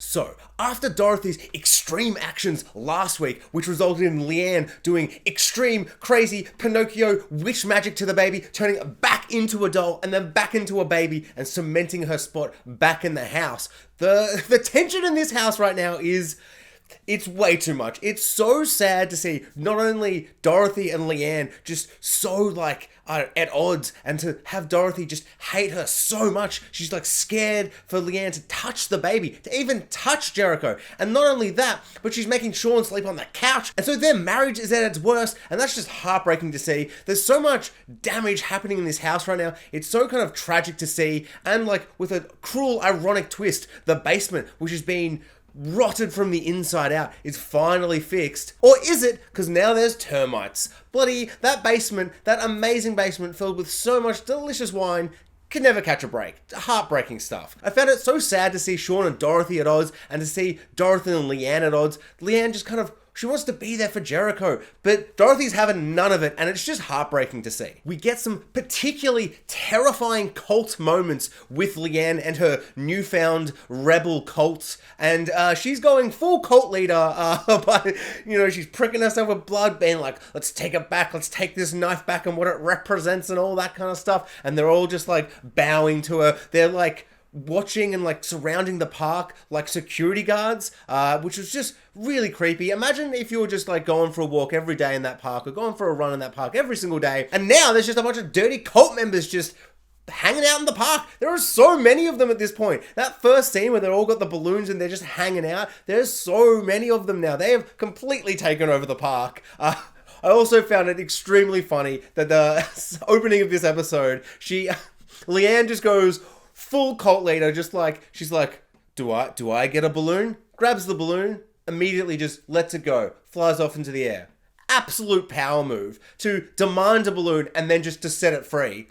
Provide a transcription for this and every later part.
So, after Dorothy's extreme actions last week, which resulted in Leanne doing extreme, crazy Pinocchio witch magic to the baby, turning it back into a doll and then back into a baby and cementing her spot back in the house, the tension in this house right now it's way too much. It's so sad to see not only Dorothy and Leanne just so at odds, and to have Dorothy just hate her so much. She's scared for Leanne to touch the baby, to even touch Jericho. And not only that, but she's making Sean sleep on the couch. And so their marriage is at its worst, and that's just heartbreaking to see. There's so much damage happening in this house right now. It's so kind of tragic to see. And with a cruel, ironic twist, the basement, which has been rotted from the inside out, is finally fixed. Or is it? Because now there's termites. Bloody, that basement, that amazing basement filled with so much delicious wine, could never catch a break. Heartbreaking stuff. I found it so sad to see Sean and Dorothy at odds, and to see Dorothy and Leanne at odds. Leanne just she wants to be there for Jericho, but Dorothy's having none of it, and it's just heartbreaking to see. We get some particularly terrifying cult moments with Leanne and her newfound rebel cult, and she's going full cult leader, but, she's pricking herself with blood, being like, let's take it back, let's take this knife back and what it represents and all that kind of stuff, and they're all just, bowing to her. They're, watching and surrounding the park like security guards, which was just really creepy. Imagine if you were just going for a walk every day in that park, or going for a run in that park every single day, and now there's just a bunch of dirty cult members just hanging out in the park. There are so many of them at this point. That first scene where they've all got the balloons and they're just hanging out, there's so many of them now. They have completely taken over the park. I also found it extremely funny that the opening of this episode, Leanne just goes full cult leader, she's like, do I get a balloon? Grabs the balloon, immediately just lets it go, flies off into the air. Absolute power move to demand a balloon and then just to set it free.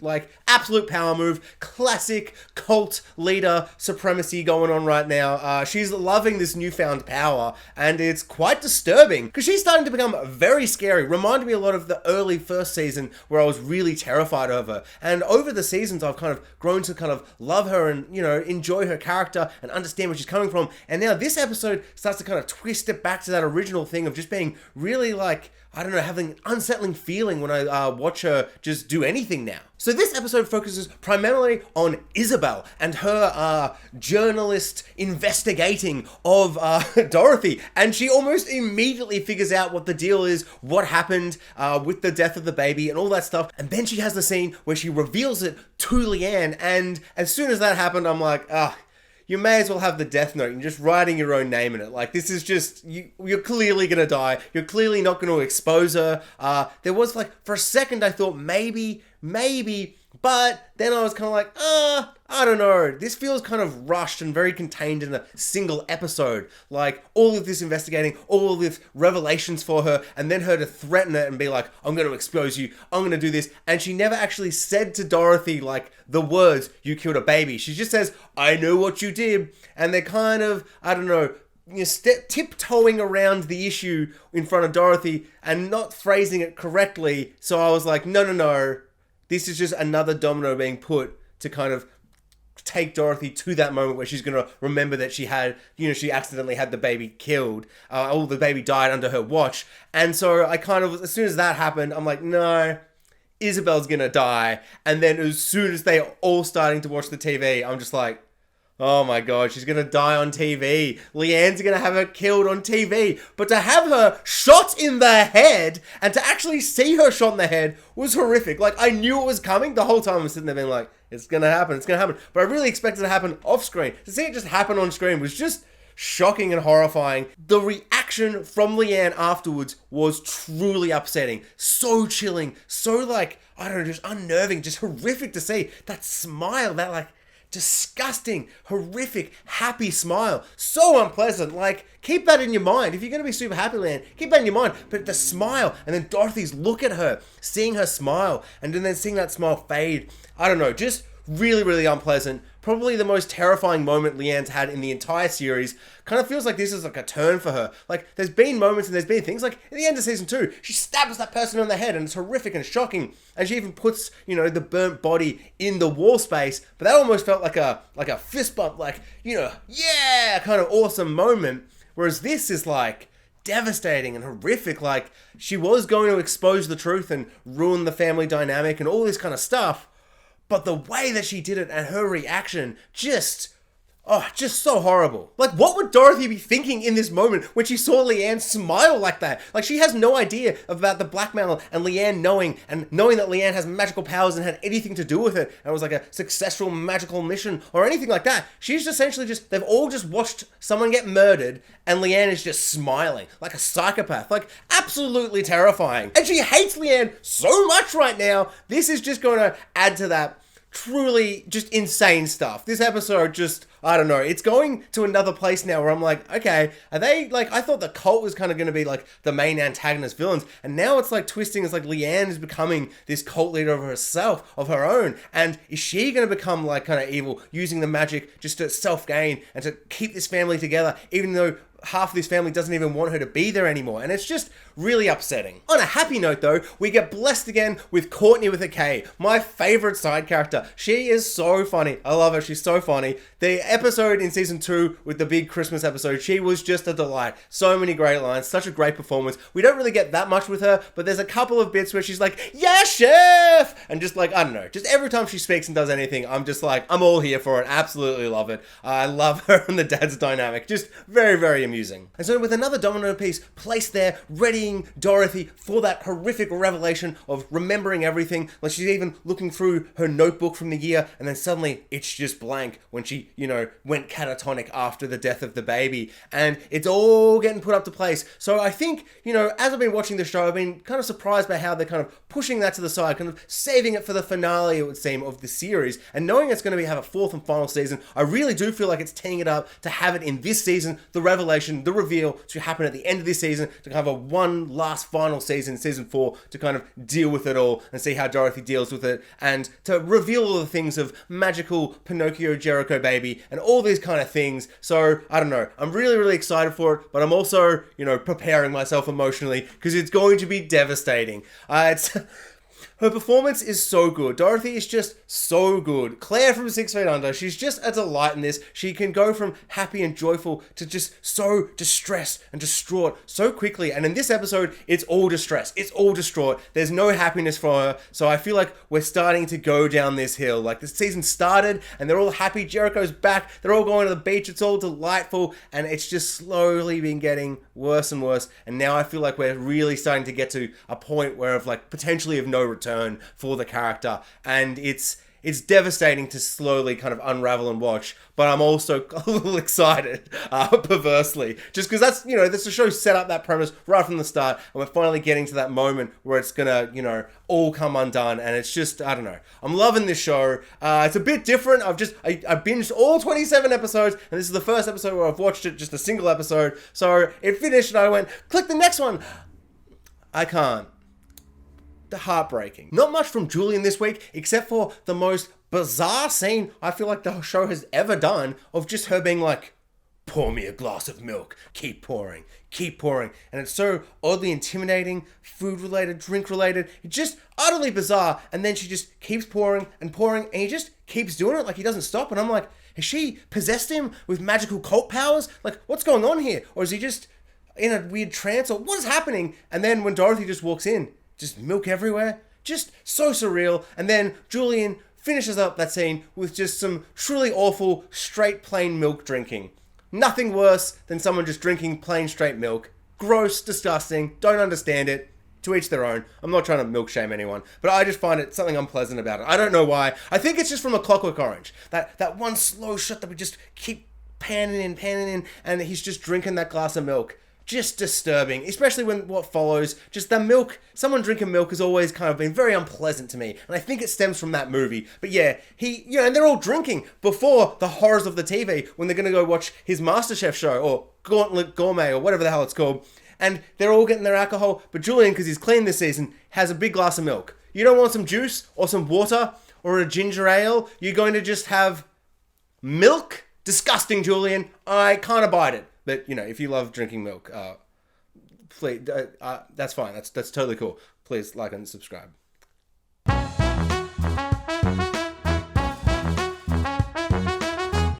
Absolute power move. Classic cult leader supremacy going on right now. She's loving this newfound power, and it's quite disturbing because she's starting to become very scary. Reminded me a lot of the early first season where I was really terrified of her. And over the seasons, I've kind of grown to kind of love her and, enjoy her character and understand where she's coming from. And now this episode starts to kind of twist it back to that original thing of just being really having an unsettling feeling when I watch her just do anything now. So this episode focuses primarily on Isabel and her journalist investigating of Dorothy. And she almost immediately figures out what the deal is, what happened with the death of the baby and all that stuff. And then she has the scene where she reveals it to Leanne. And as soon as that happened, I'm like, you may as well have the death note and just writing your own name in it. This is just, you're clearly going to die. You're clearly not going to expose her. There was for a second I thought maybe, but then I was kind of like, I don't know. This feels kind of rushed and very contained in a single episode. All of this investigating, all of this revelations for her, and then her to threaten it and be like, I'm going to expose you, I'm going to do this. And she never actually said to Dorothy, the words, you killed a baby. She just says, I know what you did. And they're kind of, I don't know, tiptoeing around the issue in front of Dorothy and not phrasing it correctly. So I was like, no. This is just another domino being put to kind of take Dorothy to that moment where she's going to remember that she had, she accidentally had the baby killed. The baby died under her watch. And so I kind of, as soon as that happened, I'm like, no, Isabel's going to die. And then as soon as they are all starting to watch the TV, I'm just like, oh my God, she's going to die on TV. Leanne's going to have her killed on TV. But to have her shot in the head and to actually see her shot in the head was horrific. I knew it was coming the whole time. I'm sitting there being like, it's going to happen. But I really expected it to happen off screen. To see it just happen on screen was just shocking and horrifying. The reaction from Leanne afterwards was truly upsetting. So chilling. So I don't know, just unnerving, just horrific to see. That smile, that disgusting, horrific, happy smile. So unpleasant. Keep that in your mind. If you're going to be super happy, Leanne, keep that in your mind. But the smile, and then Dorothy's look at her, seeing her smile, and then seeing that smile fade. I don't know, just really, really unpleasant. Probably the most terrifying moment Leanne's had in the entire series. Kind of feels like this is like a turn for her. Like, there's been moments and there's been things like at the end of season 2, she stabs that person on the head and it's horrific and shocking. And she even puts, the burnt body in the wall space. But that almost felt like a fist bump, like, yeah, kind of awesome moment. Whereas this is like devastating and horrific. Like, she was going to expose the truth and ruin the family dynamic and all this kind of stuff. But the way that she did it and her reaction just so horrible. Like, what would Dorothy be thinking in this moment when she saw Leanne smile like that? Like, she has no idea about the blackmail and Leanne knowing that Leanne has magical powers and had anything to do with it. And it was like a successful magical mission or anything like that. She's essentially they've all just watched someone get murdered and Leanne is just smiling like a psychopath. Like, absolutely terrifying. And she hates Leanne so much right now. This is just going to add to that. Truly just insane stuff. This episode just, I don't know, it's going to another place now where I'm like, okay, are they, like, I thought the cult was kind of going to be like the main antagonist villains, and now it's like twisting, it's like Leanne is becoming this cult leader of herself, of her own, and is she going to become like kind of evil, using the magic just to self-gain and to keep this family together, even though half of this family doesn't even want her to be there anymore, and it's just really upsetting. On a happy note though, we get blessed again with Kourtney with a K, my favorite side character. She is so funny. I love her. She's so funny. The episode in season 2 with the big Christmas episode, she was just a delight. So many great lines, such a great performance. We don't really get that much with her, but there's a couple of bits where she's like, yeah, chef! And just like, I don't know, just every time she speaks and does anything, I'm just like, I'm all here for it. Absolutely love it. I love her and the dad's dynamic. Just very, very amusing. And so with another domino piece placed there, readying Dorothy for that horrific revelation of remembering everything, like she's even looking through her notebook from the year, and then suddenly it's just blank when she, went catatonic after the death of the baby, and it's all getting put up to place. So I think, as I've been watching the show, I've been kind of surprised by how they're kind of pushing that to the side, kind of saving it for the finale, it would seem, of the series, and knowing it's going to have a 4th and final season, I really do feel like it's teeing it up to have it in this season, the revelation, the reveal to happen at the end of this season, to have a one last final season, season 4, to kind of deal with it all and see how Dorothy deals with it, and to reveal all the things of magical Pinocchio Jericho baby and all these kind of things. So I don't know, I'm really, really excited for it, but I'm also, preparing myself emotionally because it's going to be devastating. Her performance is so good. Dorothy is just so good. Claire from 6 Feet Under, she's just a delight in this. She can go from happy and joyful to just so distressed and distraught so quickly. And in this episode, it's all distress. It's all distraught. There's no happiness for her. So I feel like we're starting to go down this hill. Like, the season started and they're all happy. Jericho's back. They're all going to the beach. It's all delightful. And it's just slowly been getting worse and worse. And now I feel like we're really starting to get to a point where of like potentially of no return for the character, and it's devastating to slowly kind of unravel and watch, but I'm also a little excited, perversely, just because that's, the show set up that premise right from the start, and we're finally getting to that moment where it's gonna, all come undone, and it's just, I don't know, I'm loving this show. It's a bit different. I binged all 27 episodes, and this is the first episode where I've watched it, just a single episode, so it finished, and I went, click the next one. I can't. Heartbreaking. Not much from Julian this week, except for the most bizarre scene I feel like the show has ever done, of just her being like, pour me a glass of milk, keep pouring, and it's so oddly intimidating, food related, drink related, it's just utterly bizarre, and then she just keeps pouring, and he just keeps doing it, like he doesn't stop, and I'm like, has she possessed him with magical cult powers? Like, what's going on here? Or is he just in a weird trance, or what is happening? And then when Dorothy just walks in, just milk everywhere. Just so surreal. And then Julian finishes up that scene with just some truly awful, straight plain milk drinking. Nothing worse than someone just drinking plain straight milk. Gross, disgusting, don't understand it. To each their own. I'm not trying to milk shame anyone, but I just find it something unpleasant about it. I don't know why. I think it's just from A Clockwork Orange. That one slow shot that we just keep panning in, and he's just drinking that glass of milk. Just disturbing, especially when what follows, just the milk, someone drinking milk has always kind of been very unpleasant to me, and I think it stems from that movie. But yeah, and they're all drinking before the horrors of the TV, when they're going to go watch his MasterChef show, or Gauntlet Gourmet, or whatever the hell it's called, and they're all getting their alcohol, but Julian, because he's clean this season, has a big glass of milk. You don't want some juice, or some water, or a ginger ale, you're going to just have milk? Disgusting, Julian. I can't abide it. But, if you love drinking milk, please, that's fine. That's totally cool. Please like and subscribe.